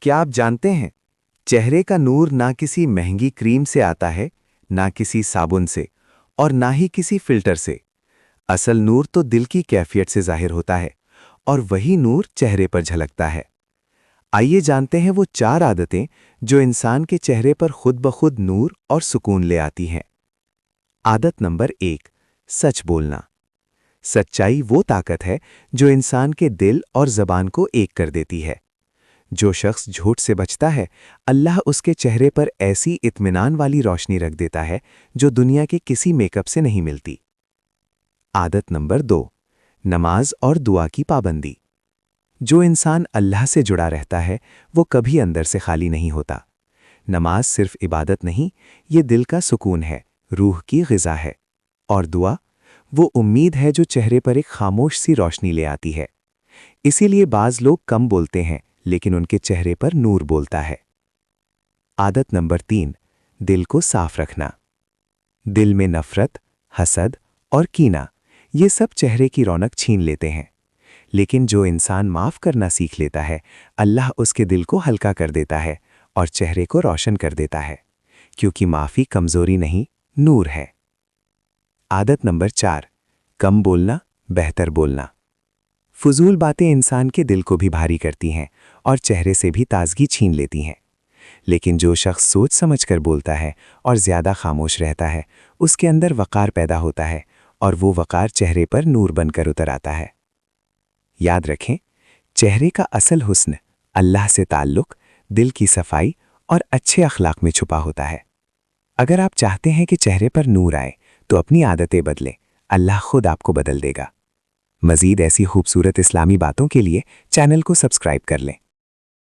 क्या आप जानते हैं, चेहरे का नूर ना किसी महंगी क्रीम से आता है, ना किसी साबुन से, और ना ही किसी फिल्टर से। असल नूर तो दिल की कैफियत से जाहिर होता है, और वही नूर चेहरे पर झलकता है। आइए जानते हैं वो 4 आदतें जो इंसान के चेहरे पर खुद ब खुद नूर और सुकून ले आती हैं। आदत नंबर 1, सच बोलना। सच्चाई वो ताकत है जो इंसान के दिल और जबान को एक कर देती है। जो शख्स झूठ से बचता है, अल्लाह उसके चेहरे पर ऐसी इत्मीनान वाली रोशनी रख देता है जो दुनिया के किसी मेकअप से नहीं मिलती। आदत नंबर 2, नमाज और दुआ की पाबंदी। जो इंसान अल्लाह से जुड़ा रहता है, वो कभी अंदर से खाली नहीं होता। नमाज सिर्फ इबादत नहीं, ये दिल का सुकून है, रूह की ग़िज़ा है। और दुआ, वो उम्मीद है जो चेहरे पर एक खामोश सी रोशनी ले आती है। इसीलिए बाज़ लोग कम बोलते हैं, लेकिन उनके चेहरे पर नूर बोलता है। आदत नंबर 3, दिल को साफ रखना। दिल में नफरत, हसद और कीना, ये सब चेहरे की रौनक छीन लेते हैं। लेकिन जो इंसान माफ़ करना सीख लेता है, अल्लाह उसके दिल को हल्का कर देता है और चेहरे को रोशन कर देता है, क्योंकि माफ़ी कमज़ोरी नहीं, नूर है। आदत नंबर 4, कम बोलना, बेहतर बोलना। फजूल बातें इंसान के दिल को भी भारी करती हैं और चेहरे से भी ताजगी छीन लेती हैं। लेकिन जो शख्स सोच समझ कर बोलता है और ज़्यादा खामोश रहता है, उसके अंदर वक़ार पैदा होता है और वो वक़ार चेहरे पर नूर बनकर उतर आता है। याद रखें, चेहरे का असल हुस्न अल्लाह से ताल्लुक़, दिल की सफाई और अच्छे अखलाक में छुपा होता है। अगर आप चाहते हैं कि चेहरे पर नूर आए, तो अपनी आदतें बदलें, अल्लाह खुद आपको बदल देगा। मज़ीद ऐसी खूबसूरत इस्लामी बातों के लिए चैनल को सब्सक्राइब कर लें।